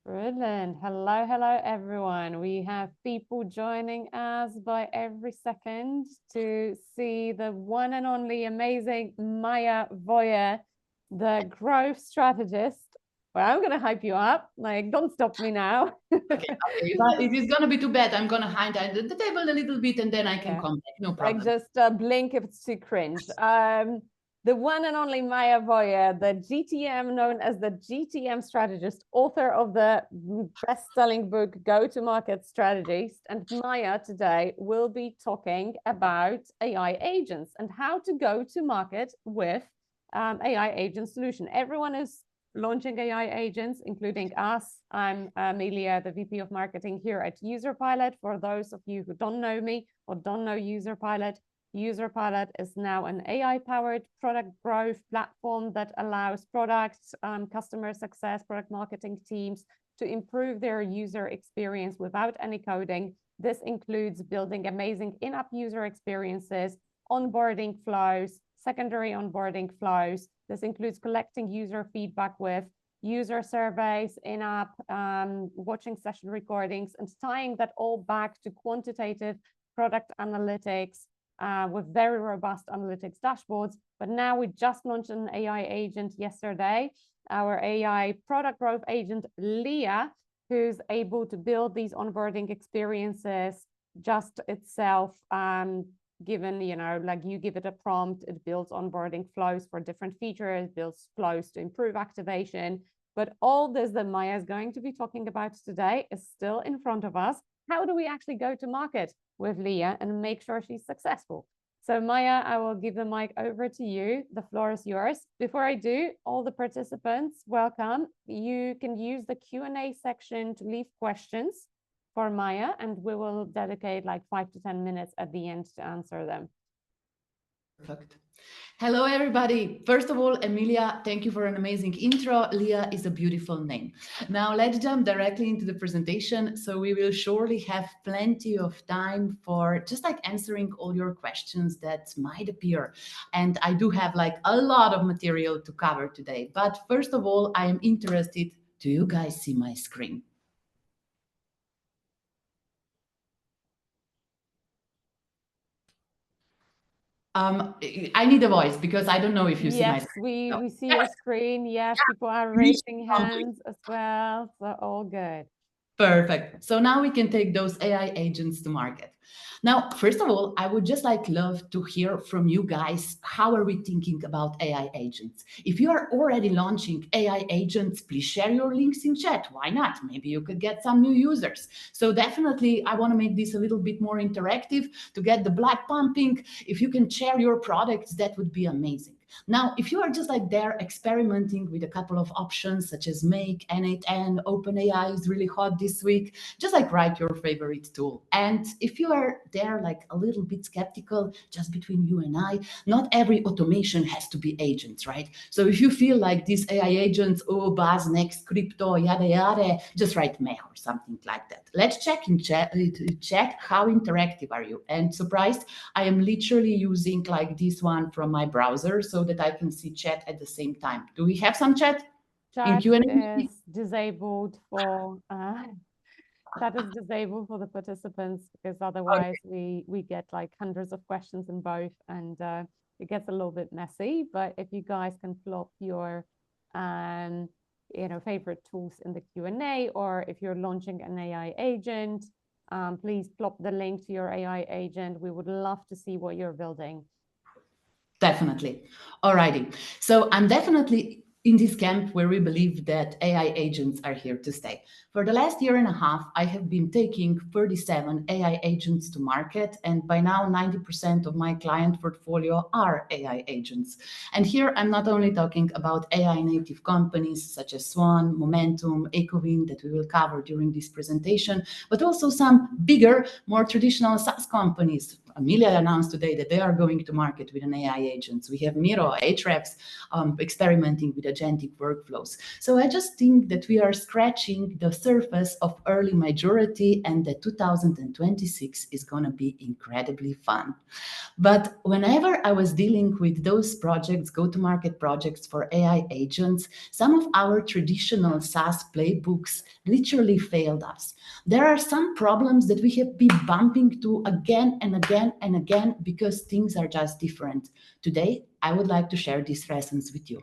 Brilliant. Hello, hello, everyone. We have people joining us by every second to see the one and only amazing Maja Voje, the growth strategist. Well, I'm going to hype you up. Like, don't stop me now. Okay. If it's going to be too bad, I'm going to hide under the table a little bit and then I can come back. No problem. Like, just blink if it's too cringe. The one and only Maja Voje, the GTM, known as the GTM strategist, author of the best-selling book Go-To-Market Strategist. And Maja today will be talking about AI agents and how to go to market with AI agent solution. Everyone is launching AI agents, including us. I'm Amelia, the VP of Marketing here at UserPilot. For those of you who don't know me or don't know UserPilot, UserPilot is now an AI-powered product growth platform that allows products, customer success, product marketing teams to improve their user experience without any coding. This includes building amazing in-app user experiences, onboarding flows, secondary onboarding flows. This includes collecting user feedback with user surveys, in-app, watching session recordings, and tying that all back to quantitative product analytics with very robust analytics dashboards. But now we just launched an AI agent yesterday, our AI product growth agent, Leah, who's able to build these onboarding experiences just itself. Given, like you give it a prompt, it builds onboarding flows for different features, builds flows to improve activation. But all this that Maja is going to be talking about today is still in front of us. How do we actually go to market with Leah and make sure she's successful? So Maja, I will give the mic over to you. The floor is yours. Before I do, all the participants, welcome. You can use the Q&A section to leave questions for Maja, and we will dedicate like 5 to 10 minutes at the end to answer them. Perfect. Hello, everybody. First of all, Emilia, thank you for an amazing intro. Leah is a beautiful name. Now let's jump directly into the presentation. So we will surely have plenty of time for just like answering all your questions that might appear. And I do have like a lot of material to cover today. But first of all, I am interested, do you guys see my screen? I need a voice because I don't know if you see my screen. Yes, we see your screen. Yes, people are raising hands as well. So all good. Perfect. So now we can take those AI agents to market. Now, first of all, I would just love to hear from you guys. How are we thinking about AI agents? If you are already launching AI agents, please share your links in chat. Why not? Maybe you could get some new users. So definitely, I want to make this a little bit more interactive to get the blood pumping. If you can share your products, that would be amazing. Now, if you are just like there experimenting with a couple of options such as Make, N8N, OpenAI is really hot this week, just like write your favorite tool. And if you are there like a little bit skeptical, just between you and I, not every automation has to be agents, right? So if you feel like these AI agents, oh, buzz, next crypto, yada, yada, just write Meh or something like that. Let's check how interactive are you. And surprised, I am literally using like this one from my browser so that I can see chat at the same time. Do we have some chat? Chat is disabled for that is disabled for the participants because otherwise we get like hundreds of questions in both, and it gets a little bit messy. But if you guys can plop your favorite tools in the Q&A, or if you're launching an AI agent, please plop the link to your AI agent. We would love to see what you're building. Definitely. Alrighty. So I'm definitely in this camp where we believe that AI agents are here to stay. For the last year and a half, I have been taking 37 AI agents to market, and by now 90% of my client portfolio are AI agents. And here I'm not only talking about AI native companies such as Swan, Momentum, Ecovin that we will cover during this presentation, but also some bigger, more traditional SaaS companies Amelia announced today that they are going to market with an AI agent. We have Miro, Ahrefs, experimenting with agentic workflows. So I just think that we are scratching the surface of early majority, and that 2026 is going to be incredibly fun. But whenever I was dealing with those projects, go-to-market projects for AI agents, some of our traditional SaaS playbooks literally failed us. There are some problems that we have been bumping to again and again and again because things are just different. Today, I would like to share these lessons with you.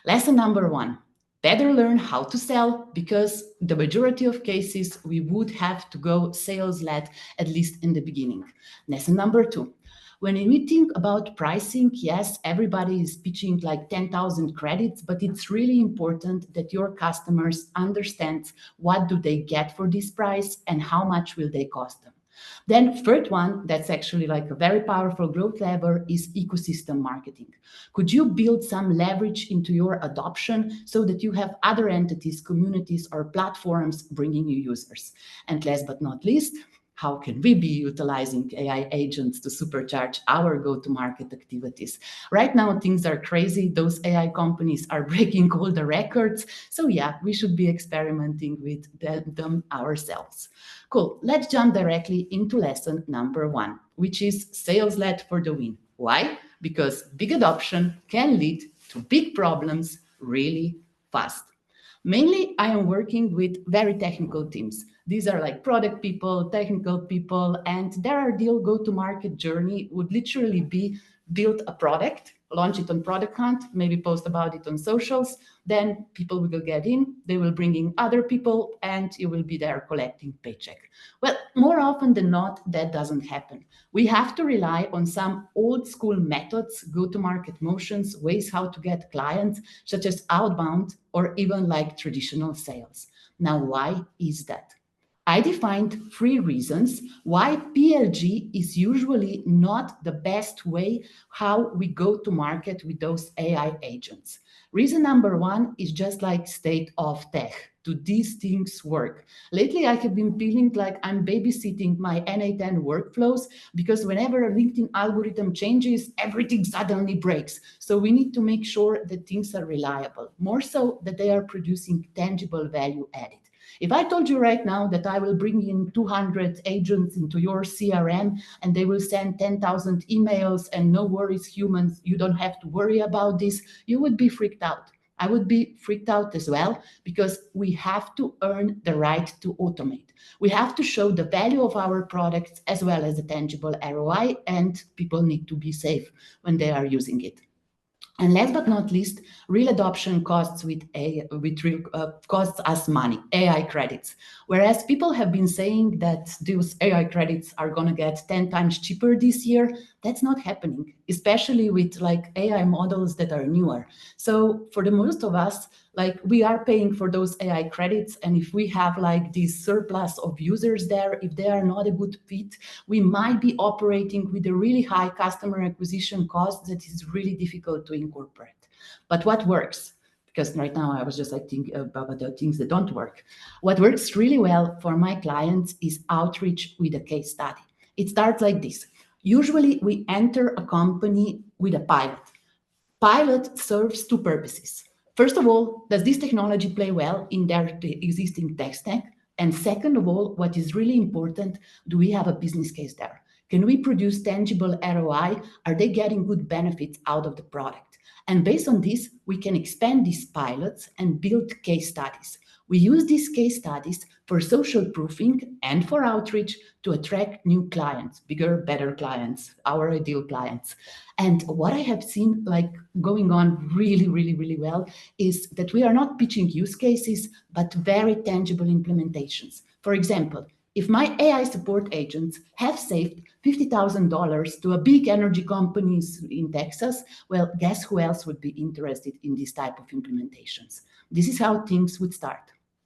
Lesson number 1. Better learn how to sell, because the majority of cases we would have to go sales-led, at least in the beginning. Lesson number 2. When we think about pricing, yes, everybody is pitching like 10,000 credits, but it's really important that your customers understand what do they get for this price and how much will they cost them. Then third one, that's actually like a very powerful growth lever, is ecosystem marketing. Could you build some leverage into your adoption so that you have other entities, communities, or platforms bringing you users? And last but not least, how can we be utilizing AI agents to supercharge our go-to-market activities? Right now, things are crazy. Those AI companies are breaking all the records. So yeah, we should be experimenting with them ourselves. Cool. Let's jump directly into lesson number 1, which is sales-led for the win. Why? Because big adoption can lead to big problems really fast. Mainly, I am working with very technical teams. These are like product people, technical people, and their ideal go-to-market journey would literally be build a product, launch it on Product Hunt, maybe post about it on socials, then people will get in, they will bring in other people, and you will be there collecting paycheck. Well, more often than not, that doesn't happen. We have to rely on some old school methods, go-to-market motions, ways how to get clients, such as outbound or even like traditional sales. Now, why is that? I defined 3 reasons why PLG is usually not the best way how we go to market with those AI agents. Reason number 1 is just like state of tech. Do these things work? Lately, I have been feeling like I'm babysitting my NA10 workflows, because whenever a LinkedIn algorithm changes, everything suddenly breaks. So we need to make sure that things are reliable, more so that they are producing tangible value added. If I told you right now that I will bring in 200 agents into your CRM and they will send 10,000 emails and no worries, humans, you don't have to worry about this, you would be freaked out. I would be freaked out as well, because we have to earn the right to automate. We have to show the value of our products as well as a tangible ROI, and people need to be safe when they are using it. And last but not least, real adoption costs costs us money, AI credits. Whereas people have been saying that those AI credits are going to get 10 times cheaper this year, that's not happening, especially with like AI models that are newer. So for the most of us, like we are paying for those AI credits, and if we have like this surplus of users there, if they are not a good fit, we might be operating with a really high customer acquisition cost that is really difficult to incorporate. But what works? Because right now I was just like thinking about the things that don't work. What works really well for my clients is outreach with a case study. It starts like this. Usually we enter a company with a pilot. Pilot serves 2 purposes. First of all, does this technology play well in their existing tech stack? And second of all, what is really important, do we have a business case there? Can we produce tangible ROI? Are they getting good benefits out of the product? And based on this, we can expand these pilots and build case studies. We use these case studies for social proofing and for outreach to attract new clients, bigger, better clients, our ideal clients. And what I have seen like going on really, really, really well is that we are not pitching use cases, but very tangible implementations. For example, if my AI support agents have saved $50,000 to a big energy companies in Texas, well, guess who else would be interested in this type of implementations? This is how things would start.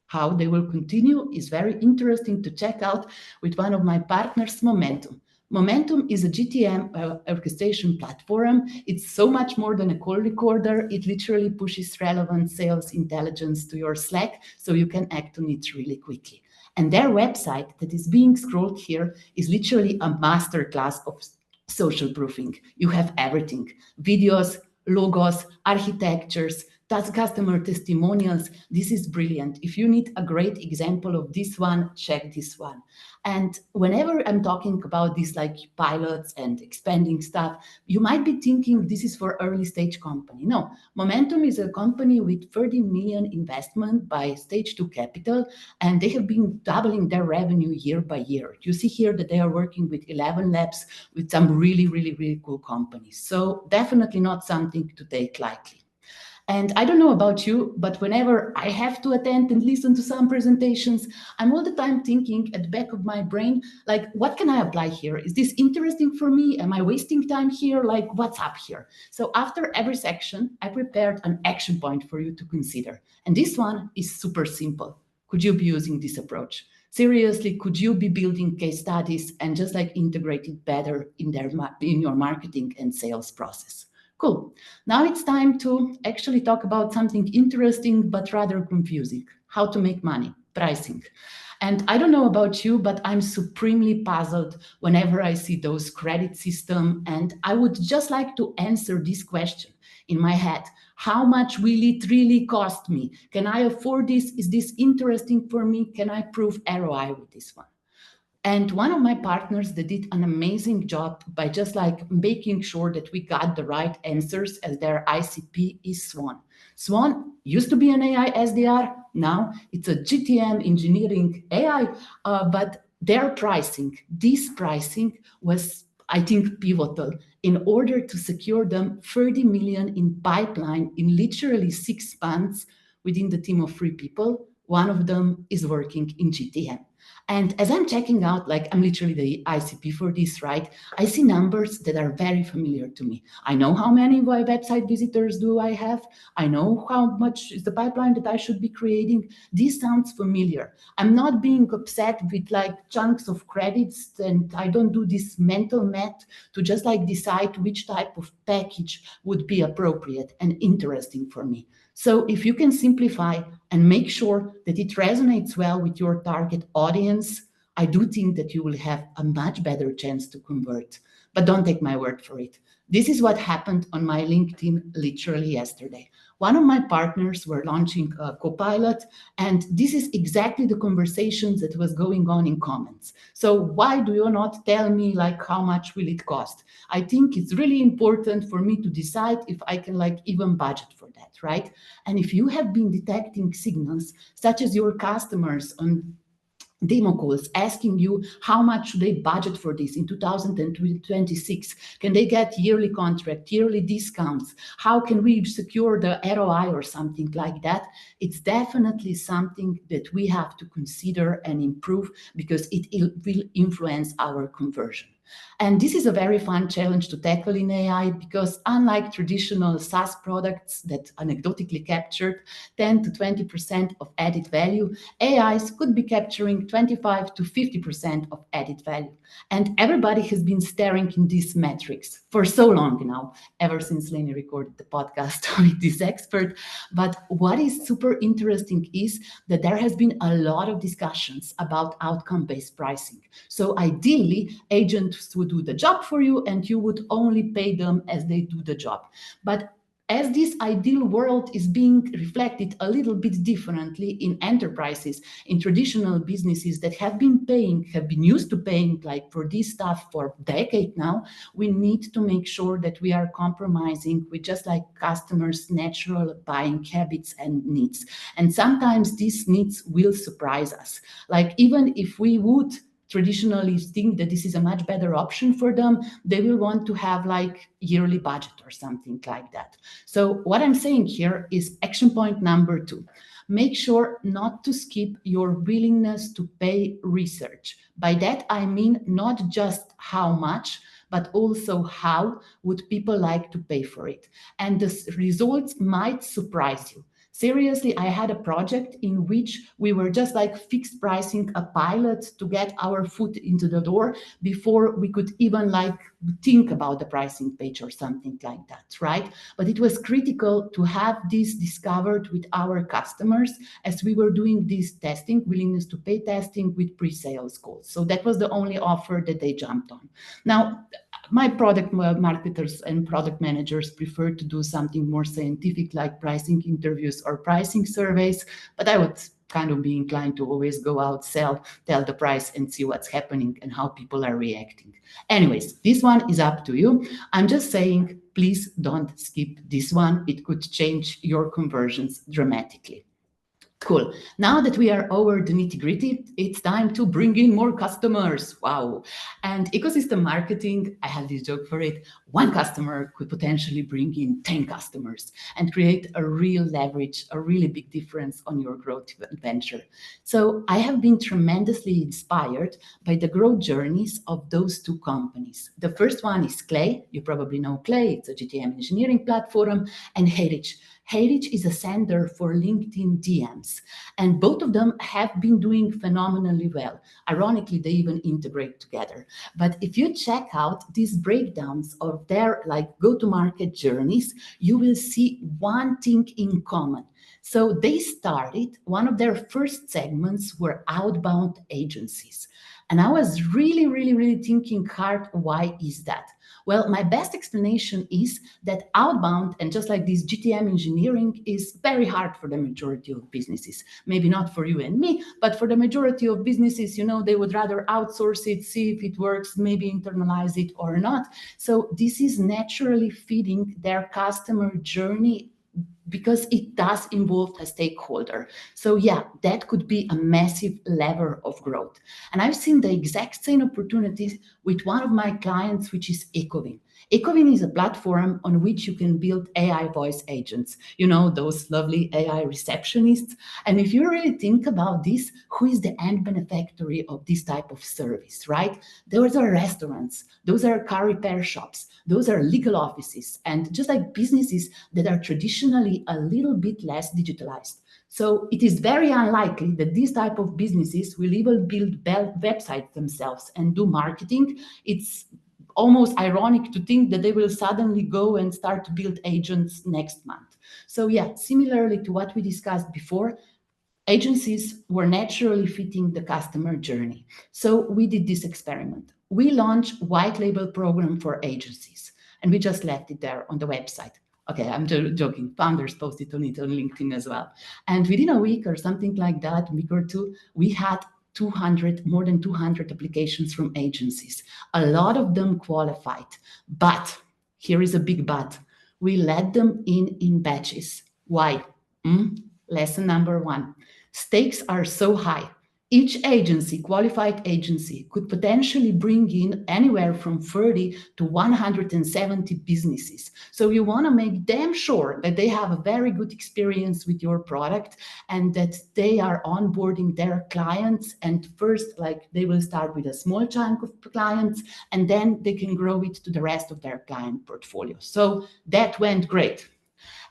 How they will continue is very interesting to check out with one of my partners, Momentum. Momentum is a GTM orchestration platform. It's so much more than a call recorder. It literally pushes relevant sales intelligence to your Slack so you can act on it really quickly. And their website that is being scrolled here is literally a masterclass of social proofing. You have everything: videos, logos, architectures, customer testimonials. This is brilliant. If you need a great example of this one, check this one. And whenever I'm talking about these like pilots and expanding stuff, you might be thinking this is for early stage company. No, Momentum is a company with 30 million investment by stage 2 capital, and they have been doubling their revenue year by year. You see here that they are working with 11 labs with some really, really, really cool companies. So definitely not something to take lightly. And I don't know about you, but whenever I have to attend and listen to some presentations, I'm all the time thinking at the back of my brain, like, what can I apply here? Is this interesting for me? Am I wasting time here? Like, what's up here? So after every section, I prepared an action point for you to consider. And this one is super simple. Could you be using this approach? Seriously, could you be building case studies and just like integrate it better in your marketing and sales process? Cool. Now it's time to actually talk about something interesting but rather confusing: how to make money, pricing. And I don't know about you, but I'm supremely puzzled whenever I see those credit system. And I would just like to answer this question in my head. How much will it really cost me? Can I afford this? Is this interesting for me? Can I prove ROI with this one? And one of my partners that did an amazing job by just like making sure that we got the right answers as their ICP is Swan. Swan used to be an AI SDR. Now it's a GTM engineering AI, but their pricing, this pricing was, I think, pivotal in order to secure them 30 million in pipeline in literally 6 months within the team of 3 people. One of them is working in GTM. And as I'm checking out, like I'm literally the ICP for this, right? I see numbers that are very familiar to me. I know how many website visitors do I have. I know how much is the pipeline that I should be creating. This sounds familiar. I'm not being upset with like chunks of credits, and I don't do this mental math to just like decide which type of package would be appropriate and interesting for me. So if you can simplify and make sure that it resonates well with your target audience, I do think that you will have a much better chance to convert. But don't take my word for it. This is what happened on my LinkedIn literally yesterday. One of my partners were launching a Copilot, and this is exactly the conversations that was going on in comments. So why do you not tell me like how much will it cost? I think it's really important for me to decide if I can like even budget for that, right? And if you have been detecting signals such as your customers on demo calls asking you how much should they budget for this in 2026, can they get yearly contract, yearly discounts, how can we secure the ROI or something like that, it's definitely something that we have to consider and improve because it will influence our conversion. And this is a very fun challenge to tackle in AI because unlike traditional SaaS products that anecdotally captured 10 to 20% of added value, AIs could be capturing 25 to 50% of added value. And everybody has been staring in these metrics for so long now, ever since Lenny recorded the podcast with this expert. But what is super interesting is that there has been a lot of discussions about outcome-based pricing. So ideally, agents would do the job for you and you would only pay them as they do the job. But as this ideal world is being reflected a little bit differently in enterprises, in traditional businesses that have been used to paying like for this stuff for a decade now, we need to make sure that we are compromising with just like customers' natural buying habits and needs. And sometimes these needs will surprise us. Like even if we would traditionally think that this is a much better option for them, they will want to have like yearly budget or something like that. So what I'm saying here is action point number 2. Make sure not to skip your willingness to pay research. By that, I mean not just how much, but also how would people like to pay for it. And the results might surprise you. Seriously, I had a project in which we were just like fixed pricing a pilot to get our foot into the door before we could even like think about the pricing page or something like that, right? But it was critical to have this discovered with our customers as we were doing this testing, willingness to pay testing with pre-sales calls. So that was the only offer that they jumped on. Now, My product marketers and product managers prefer to do something more scientific like pricing interviews or pricing surveys, but I would kind of be inclined to always go out, tell the price and see what's happening and how people are reacting. Anyways, this one is up to you. I'm just saying, please don't skip this one. It could change your conversions dramatically. Cool. Now that we are over the nitty-gritty, it's time to bring in more customers. Wow. And ecosystem marketing, I have this joke for it. One customer could potentially bring in 10 customers and create a real leverage, a really big difference on your growth venture. So I have been tremendously inspired by the growth journeys of those two companies. The first one is Clay. You probably know Clay. It's a GTM engineering platform. And Heritage. Heritage is a sender for LinkedIn DMs, and both of them have been doing phenomenally well. Ironically, they even integrate together. But if you check out these breakdowns of their go-to-market journeys, you will see one thing in common. So they started, one of their first segments were outbound agencies. And I was really thinking hard, why is that? Well, my best explanation is that outbound, and just like this GTM engineering, is very hard for the majority of businesses. Maybe not for you and me, but for the majority of businesses, they would rather outsource it, see if it works, maybe internalize it or not. So this is naturally feeding their customer journey because it does involve a stakeholder. So yeah, that could be a massive lever of growth. And I've seen the exact same opportunities with one of my clients, which is Ecovin. Ecovin is a platform on which you can build AI voice agents, those lovely AI receptionists. And if you really think about this, who is the end beneficiary of this type of service, right? Those are restaurants, those are car repair shops, those are legal offices, and just like businesses that are traditionally a little bit less digitalized. So it is very unlikely that these type of businesses will even build websites themselves and do marketing. It's almost ironic to think that they will suddenly go and start to build agents next month. So yeah, similarly to what we discussed before, agencies were naturally fitting the customer journey. So we did this experiment. We launched white label program for agencies, and we just left it there on the website. Okay, I'm joking. Founders posted on it on LinkedIn as well. And within a week or something like that, a week or two, we had more than 200 applications from agencies. A lot of them qualified. But here is a big but. We let them in batches. Why? Lesson number 1. Stakes are so high. Each agency, qualified agency, could potentially bring in anywhere from 30 to 170 businesses. So you want to make damn sure that they have a very good experience with your product and that they are onboarding their clients. And first, they will start with a small chunk of clients, and then they can grow it to the rest of their client portfolio. So that went great.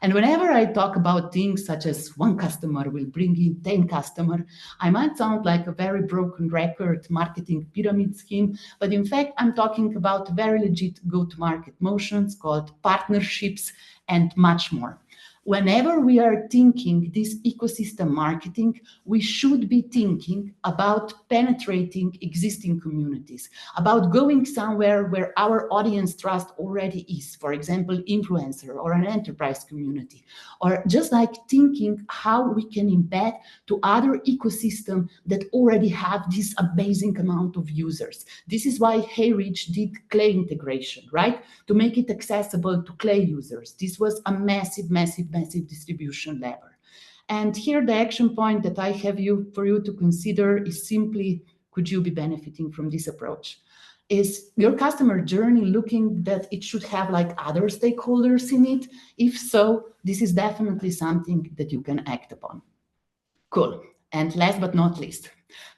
And whenever I talk about things such as one customer will bring in 10 customers, I might sound like a very broken record marketing pyramid scheme, but in fact, I'm talking about very legit go-to-market motions called partnerships and much more. Whenever we are thinking this ecosystem marketing, we should be thinking about penetrating existing communities, about going somewhere where our audience trust already is, for example, influencer or an enterprise community, or just thinking how we can embed to other ecosystems that already have this amazing amount of users. This is why Heyridge did Clay integration, right? To make it accessible to Clay users. This was a massive distribution lever. And here the action point that I have for you to consider is simply, could you be benefiting from this approach? Is your customer journey looking that it should have other stakeholders in it? If so, this is definitely something that you can act upon. Cool. And last but not least,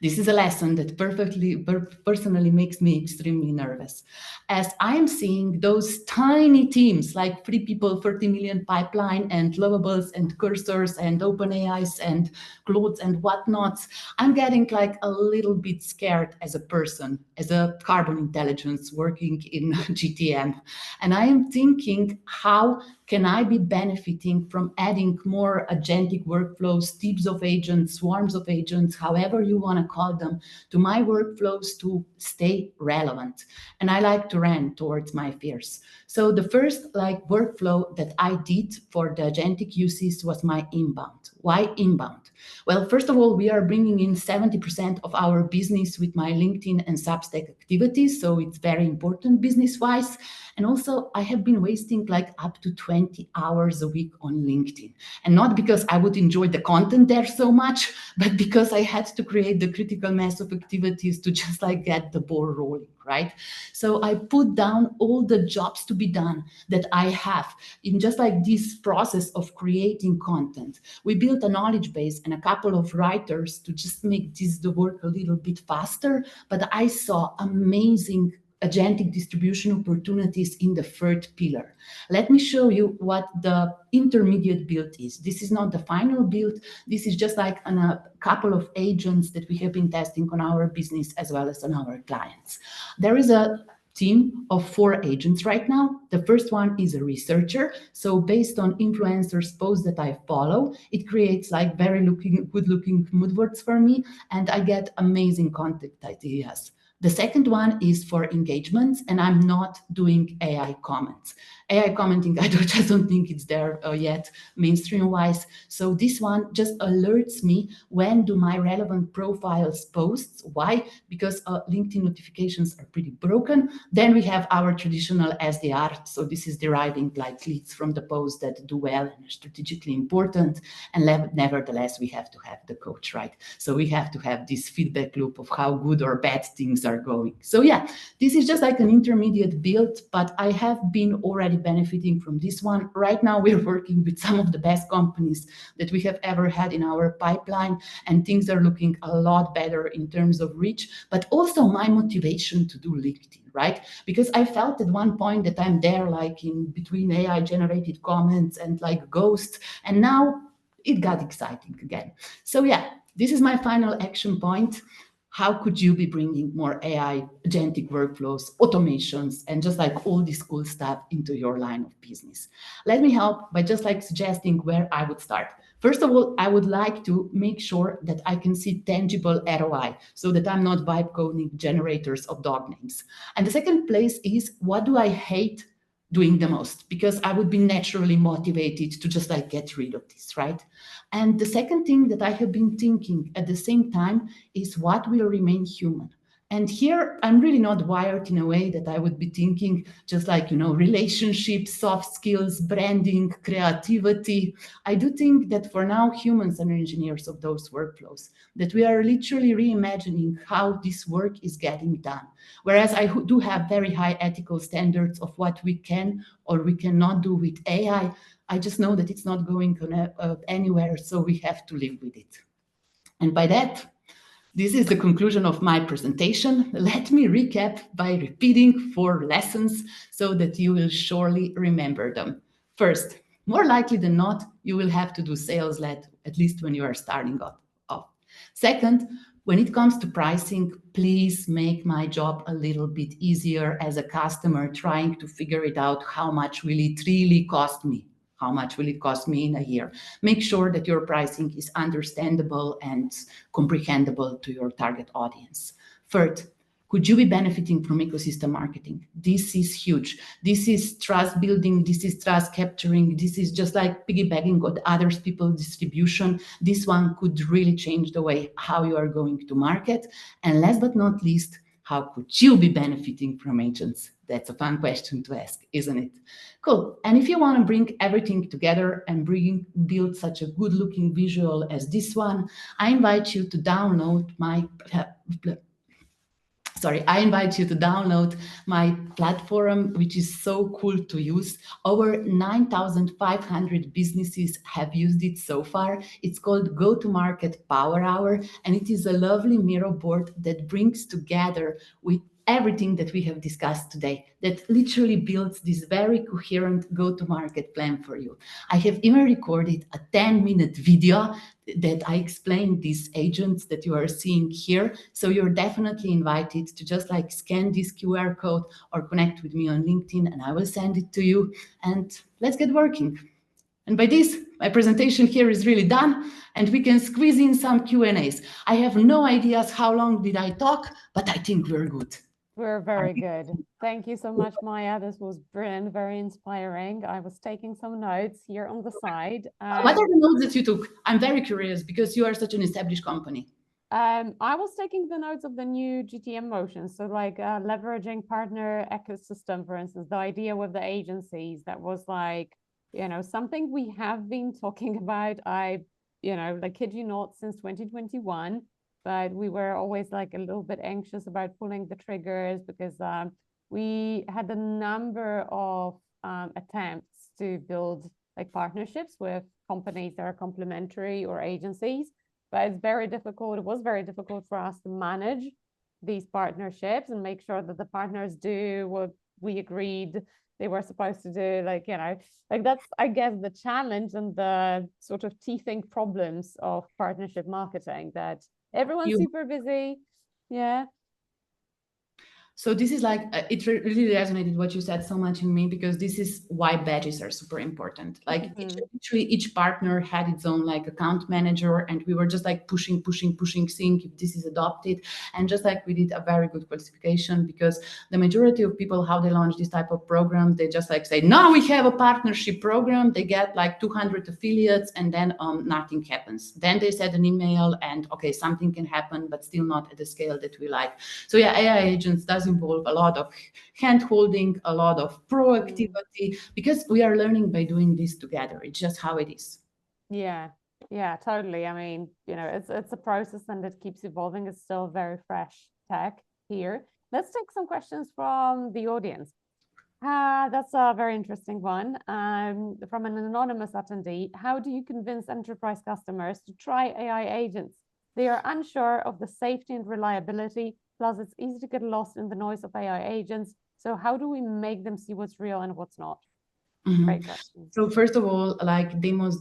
this is a lesson that personally makes me extremely nervous. As I am seeing those tiny teams, 3 people, 30 million pipeline, and Lovables and Cursors and OpenAIs and Claudes and whatnots, I'm getting a little bit scared as a person, as a carbon intelligence working in GTM. And I am thinking, how can I be benefiting from adding more agentic workflows, teams of agents, swarms of agents, however you want to call them, to my workflows to stay relevant. And I like to run towards my fears. So the first workflow that I did for the agentic uses was my inbound. Why inbound? Well, first of all, we are bringing in 70% of our business with my LinkedIn and Substack activities. So it's very important business-wise. And also I have been wasting up to 20 hours a week on LinkedIn. And not because I would enjoy the content there so much, but because I had to create the critical mass of activities to just get the ball rolling, right? So I put down all the jobs to be done that I have in just this process of creating content. We built a knowledge base and a couple of writers to just make the work a little bit faster, but I saw amazing agentic distribution opportunities in the third pillar. Let me show you what the intermediate build is. This is not the final build. This is just a couple of agents that we have been testing on our business as well as on our clients. There is a team of 4 agents right now. The first one is a researcher. So based on influencers' posts that I follow, it creates very good looking mood boards for me, and I get amazing content ideas. The second one is for engagements, and I'm not doing AI comments. AI commenting, I just don't think it's there yet mainstream-wise. So this one just alerts me when do my relevant profiles posts. Why? Because LinkedIn notifications are pretty broken. Then we have our traditional SDR. So this is deriving leads from the posts that do well and are strategically important. And nevertheless, we have to have the coach, right? So we have to have this feedback loop of how good or bad things are going. So yeah, this is just an intermediate build, but I have been already benefiting from this one. Right now, we're working with some of the best companies that we have ever had in our pipeline, and things are looking a lot better in terms of reach, but also my motivation to do LinkedIn, right? Because I felt at one point that I'm there in between AI generated comments and ghosts, and now it got exciting again. So yeah, this is my final action point. How could you be bringing more AI, agentic workflows, automations, and just all this cool stuff into your line of business? Let me help by just suggesting where I would start. First of all, I would like to make sure that I can see tangible ROI so that I'm not vibe coding generators of dog names. And the second place is, what do I hate doing the most? Because I would be naturally motivated to just get rid of this, right? And the second thing that I have been thinking at the same time is, what will remain human? And here, I'm really not wired in a way that I would be thinking just relationships, soft skills, branding, creativity. I do think that for now, humans are engineers of those workflows, that we are literally reimagining how this work is getting done. Whereas I do have very high ethical standards of what we can or we cannot do with AI, I just know that it's not going anywhere, so we have to live with it. And by that, this is the conclusion of my presentation. Let me recap by repeating 4 lessons so that you will surely remember them. First, more likely than not, you will have to do sales-led, at least when you are starting off. Second, when it comes to pricing, please make my job a little bit easier as a customer trying to figure it out. How much will it really cost me? How much will it cost me in a year? Make sure that your pricing is understandable and comprehensible to your target audience. Third, could you be benefiting from ecosystem marketing? This is huge. This is trust building. This is trust capturing. This is just piggybacking on other people's distribution. This one could really change the way how you are going to market. And last but not least, how could you be benefiting from agents? That's a fun question to ask, isn't it? Cool. And if you want to bring everything together and build such a good looking visual as this one, I invite you to download my platform, which is so cool to use. Over 9,500 businesses have used it so far. It's called Go-To-Market Power Hour, and it is a lovely mirror board that brings together with everything that we have discussed today, that literally builds this very coherent go-to-market plan for you. I have even recorded a 10-minute video that I explained these agents that you are seeing here. So you're definitely invited to just scan this QR code or connect with me on LinkedIn, and I will send it to you. And let's get working. And by this, my presentation here is really done, and we can squeeze in some Q&As. I have no ideas how long did I talk, but I think we're good. We're very good. Thank you so much, Maja. This was brilliant, very inspiring. I was taking some notes here on the side. What are the notes that you took? I'm very curious because you are such an established company. I was taking the notes of the new GTM motion. So like leveraging partner ecosystem, for instance, the idea with the agencies, that was like, something we have been talking about. Like kid you not, since 2021, but we were always like a little bit anxious about pulling the triggers because we had a number of attempts to build like partnerships with companies that are complementary or agencies. But it's very difficult. It was very difficult for us to manage these partnerships and make sure that the partners do what we agreed they were supposed to do. Like that's, I guess, the challenge and the sort of teething problems of partnership marketing, that everyone's super busy. Yeah. So this is like, it really resonated what you said so much in me, because this is why badges are super important. Like each partner had its own like account manager, and we were just like pushing, seeing if this is adopted. And just like we did a very good classification, because the majority of people, how they launch this type of program, they just like say, now we have a partnership program. They get like 200 affiliates, and then nothing happens. Then they send an email and okay, something can happen, but still not at the scale that we like. So yeah, AI agents does involve a lot of hand holding, a lot of proactivity, because we are learning by doing this together. It's just how it is. Yeah, totally. I mean, it's a process and it keeps evolving. It's still very fresh tech here. Let's take some questions from the audience. That's a very interesting one. From an anonymous attendee, how do you convince enterprise customers to try AI agents? They are unsure of the safety and reliability. Plus, it's easy to get lost in the noise of AI agents. So how do we make them see what's real and what's not? Great question. So first of all, like demos.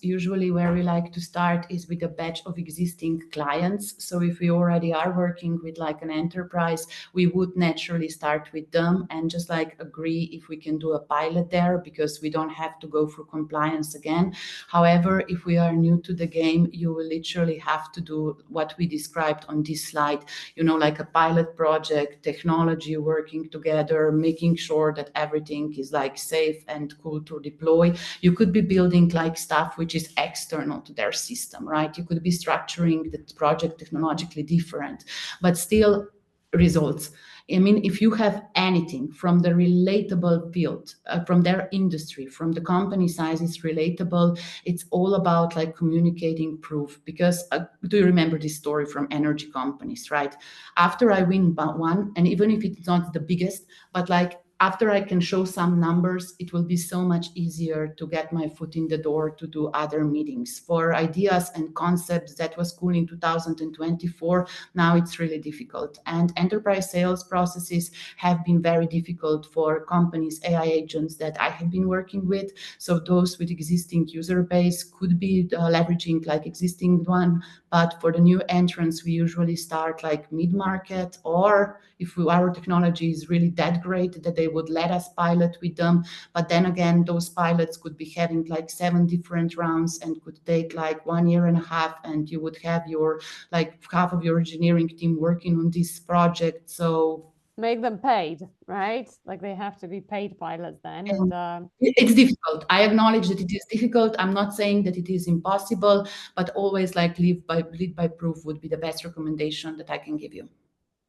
Usually where we like to start is with a batch of existing clients. So if we already are working with like an enterprise, we would naturally start with them and just like agree if we can do a pilot there, because we don't have to go through compliance again. However, if we are new to the game, you will literally have to do what we described on this slide, like a pilot project, technology working together, making sure that everything is like safe and cool to deploy. You could be building like stuff which is external to their system, right? You could be structuring the project technologically different, but still results. I mean, if you have anything from the relatable field, from their industry, from the company size, it's relatable. It's all about like communicating proof. Because do you remember this story from energy companies, right? After I win one, and even if it's not the biggest, but like after I can show some numbers, it will be so much easier to get my foot in the door to do other meetings. For ideas and concepts, that was cool in 2024. Now it's really difficult. And enterprise sales processes have been very difficult for companies, AI agents that I have been working with. So those with existing user base could be leveraging like existing one. But for the new entrants, we usually start like mid-market, or if our technology is really that great that they would let us pilot with them. But then again, those pilots could be having like 7 different rounds and could take like 1.5 years, and you would have your like half of your engineering team working on this project. So make them paid, right? Like they have to be paid pilots then. And it's difficult. I acknowledge that it is difficult. I'm not saying that it is impossible, but always like lead by proof would be the best recommendation that I can give you.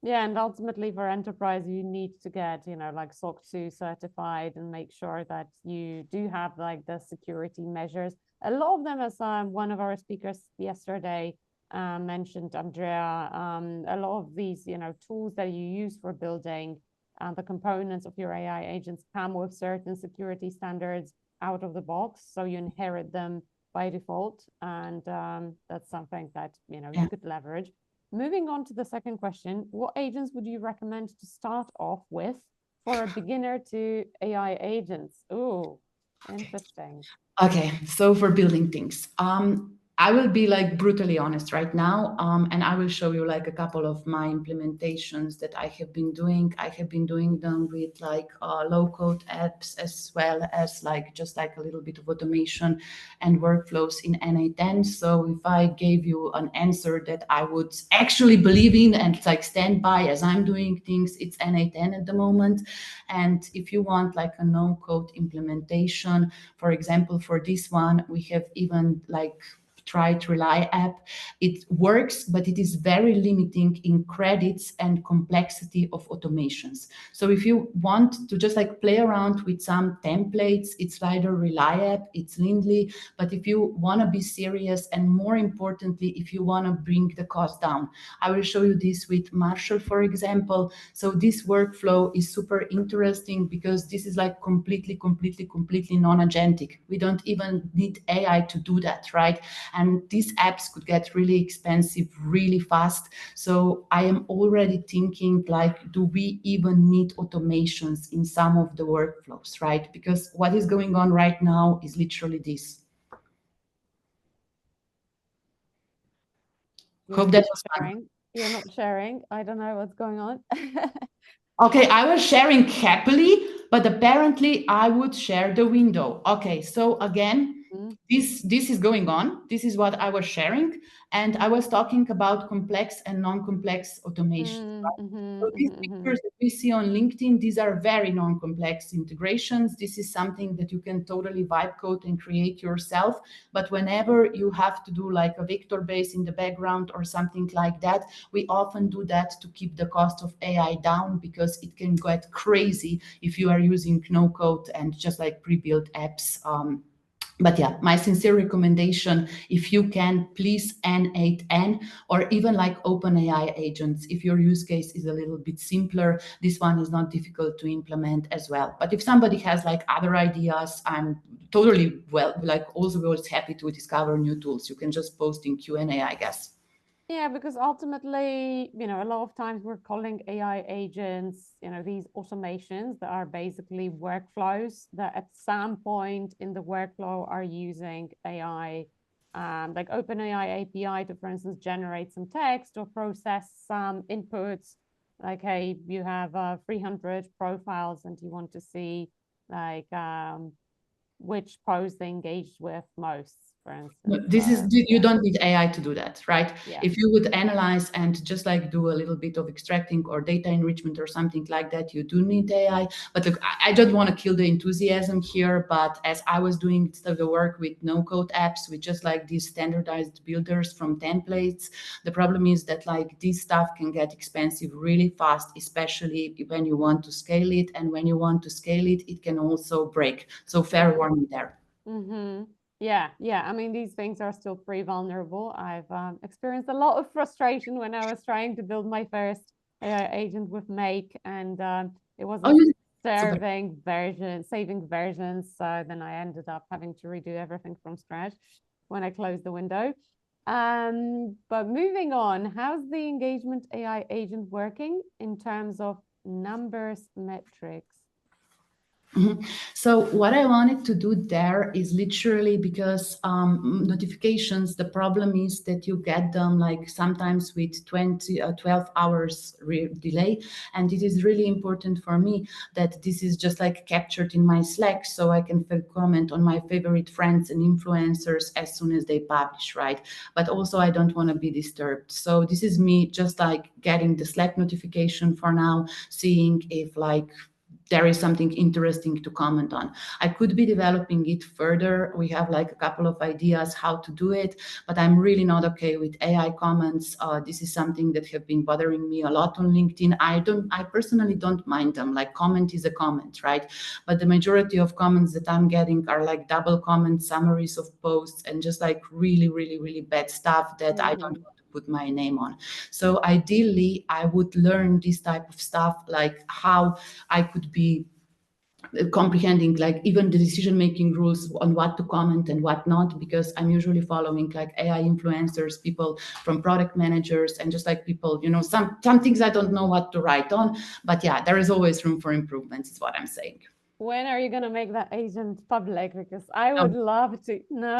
Yeah, and ultimately for enterprise, you need to get, like SOC 2 certified and make sure that you do have like the security measures. A lot of them, as one of our speakers yesterday mentioned, Andrea, a lot of these, tools that you use for building the components of your AI agents come with certain security standards out of the box. So you inherit them by default. And that's something that, you could leverage. Moving on to the second question, what agents would you recommend to start off with for a beginner to AI agents? Oh, interesting. Okay, so for building things, I will be like brutally honest right now, and I will show you like a couple of my implementations that I have been doing. I have been doing them with like low-code apps, as well as like just like a little bit of automation and workflows in NA10. So if I gave you an answer that I would actually believe in and like stand by as I'm doing things, it's NA10 at the moment. And if you want like a no-code implementation, for example, for this one, we have even like Try to Rely app. It works, but it is very limiting in credits and complexity of automations. So if you want to just like play around with some templates, it's either Rely app, it's Lindley. But if you want to be serious, and more importantly, if you want to bring the cost down, I will show you this with Marshall, for example. So this workflow is super interesting because this is like completely non-agentic. We don't even need AI to do that, right? And these apps could get really expensive really fast. So I am already thinking like, do we even need automations in some of the workflows, right? Because what is going on right now is literally this. Hope that was fun. You're not sharing. I don't know what's going on. Okay, I was sharing happily, but apparently I would share the window. Okay, so again, this is going on. This is what I was sharing. And I was talking about complex and non-complex automation. So these pictures that we see on LinkedIn, these are very non-complex integrations. This is something that you can totally vibe code and create yourself. But whenever you have to do like a vector base in the background or something like that, we often do that to keep the cost of AI down, because it can get crazy if you are using no code and just like pre-built apps. But yeah, my sincere recommendation, if you can, please N8N, or even like OpenAI agents. If your use case is a little bit simpler, this one is not difficult to implement as well. But if somebody has like other ideas, I'm totally always happy to discover new tools. You can just post in Q&A, I guess. Yeah, because ultimately, a lot of times we're calling AI agents, these automations that are basically workflows that at some point in the workflow are using AI, like OpenAI API to, for instance, generate some text or process some inputs. Like, hey, you have 300 profiles and you want to see like which post they engaged with most. You don't need AI to do that, right? Yeah. If you would analyze and just like do a little bit of extracting or data enrichment or something like that, you do need AI. But look, I don't want to kill the enthusiasm here, but as I was doing the work with no-code apps, with just like these standardized builders from templates, the problem is that like this stuff can get expensive really fast, especially when you want to scale it. And when you want to scale it, it can also break. So fair warning there. Yeah. I mean, these things are still pretty vulnerable. I've experienced a lot of frustration when I was trying to build my first AI agent with Make, and it wasn't saving versions. So then I ended up having to redo everything from scratch when I closed the window. But moving on, how's the engagement AI agent working in terms of numbers metrics? So what I wanted to do there is literally because notifications, the problem is that you get them like sometimes with 12 hours delay. And it is really important for me that this is just like captured in my Slack, so I can comment on my favorite friends and influencers as soon as they publish, right? But also I don't want to be disturbed. So this is me just like getting the Slack notification for now, seeing if like there is something interesting to comment on. I could be developing it further. We have like a couple of ideas how to do it, but I'm really not okay with AI comments. This is something that have been bothering me a lot on LinkedIn. I personally don't mind them. Like, comment is a comment, right? But the majority of comments that I'm getting are like double comments, summaries of posts, and just like really bad stuff that I don't want to put my name on. So ideally, I would learn this type of stuff, like how I could be comprehending like even the decision-making rules on what to comment and what not, because I'm usually following like AI influencers, people from product managers, and just like people, some things I don't know what to write on. But yeah, there is always room for improvements, is what I'm saying. When are you going to make that agent public? Because I No. would love to. No,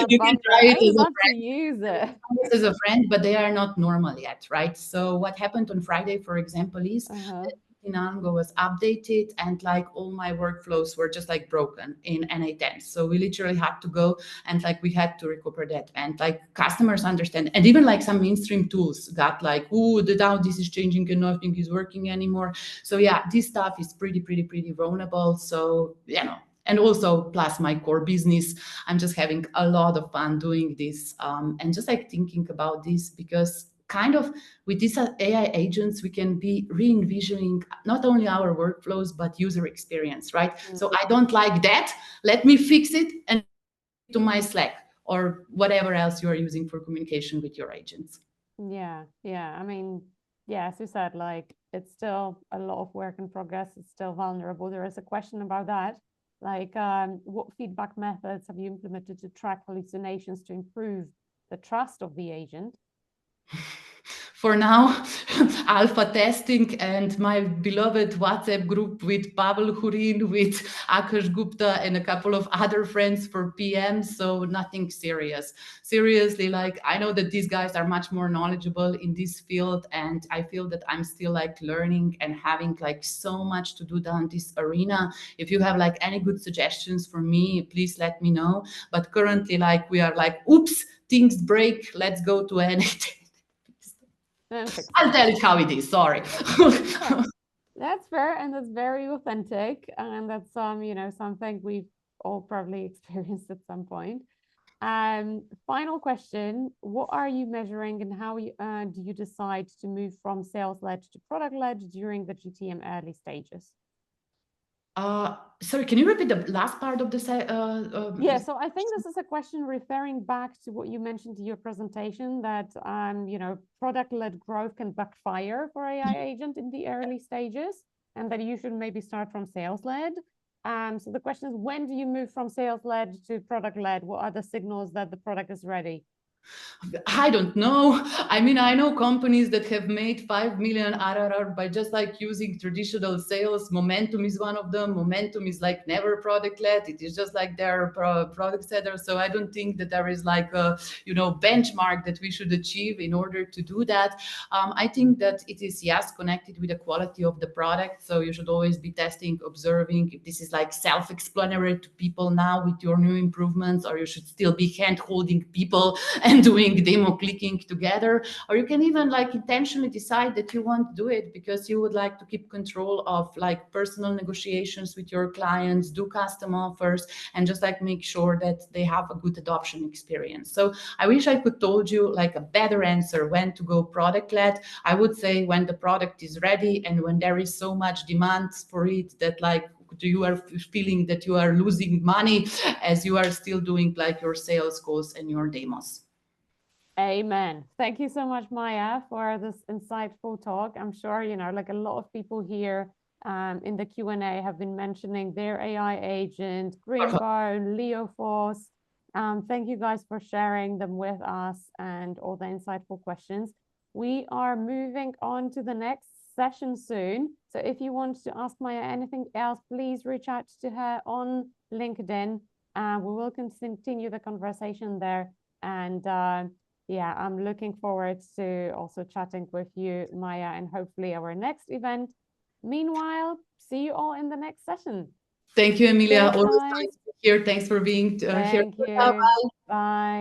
You can bummer. try I it would as a love to use it. this as a friend, but they are not normal yet, right? So what happened on Friday, for example, is Uh-huh. that Inango was updated and like all my workflows were just like broken in NA10. So we literally had to go and like we had to recover that. And like customers understand, and even like some mainstream tools got like, oh, now this is changing and nothing is working anymore. So yeah, this stuff is pretty vulnerable. So, and also plus my core business, I'm just having a lot of fun doing this, and just like thinking about this, because kind of with these AI agents, we can be re-envisioning not only our workflows, but user experience, right? So I don't like that. Let me fix it and to my Slack or whatever else you are using for communication with your agents. Yeah, yeah. I mean, yeah, as you said, like it's still a lot of work in progress. It's still vulnerable. There is a question about that. Like, what feedback methods have you implemented to track hallucinations to improve the trust of the agent? For now, alpha testing and my beloved WhatsApp group with Pavel Hurin, with Akash Gupta, and a couple of other friends for PM. So nothing serious. Seriously, like I know that these guys are much more knowledgeable in this field, and I feel that I'm still like learning and having like so much to do down this arena. If you have like any good suggestions for me, please let me know. But currently, like we are like, oops, things break. Let's go to NAT. I'll tell it how it is. Sorry. Yeah, that's fair, and that's very authentic, and that's something we've all probably experienced at some point. Final question: what are you measuring, and how do you decide to move from sales-led to product-led during the GTM early stages? Sorry, can you repeat the last part of the Yeah, so I think this is a question referring back to what you mentioned in your presentation, that product-led growth can backfire for AI agent in the early stages, and that you should maybe start from sales-led. So the question is, when do you move from sales-led to product-led? What are the signals that the product is ready? I don't know. I mean, I know companies that have made 5 million RRR by just like using traditional sales. Momentum is one of them. Momentum is like never product led. It is just like their product setter. So I don't think that there is like a, benchmark that we should achieve in order to do that. I think that it is, yes, connected with the quality of the product. So you should always be testing, observing if this is like self-explanatory to people now with your new improvements, or you should still be hand holding people and doing demo clicking together. Or you can even like intentionally decide that you want to do it because you would like to keep control of like personal negotiations with your clients, do custom offers, and just like make sure that they have a good adoption experience. So I wish I could told you like a better answer when to go product led. I would say when the product is ready and when there is so much demand for it that like you are feeling that you are losing money as you are still doing like your sales calls and your demos. Amen. Thank you so much, Maja, for this insightful talk. I'm sure, like a lot of people here in the Q&A have been mentioning their AI agent, Greenbone, Leo Force. Thank you guys for sharing them with us and all the insightful questions. We are moving on to the next session soon. So if you want to ask Maja anything else, please reach out to her on LinkedIn. We will continue the conversation there. And yeah, I'm looking forward to also chatting with you, Maja, and hopefully our next event. Meanwhile, see you all in the next session. Thank you, Emilia. Cheers, Always guys. nice to be here. Thanks for being here. Thank you. Bye.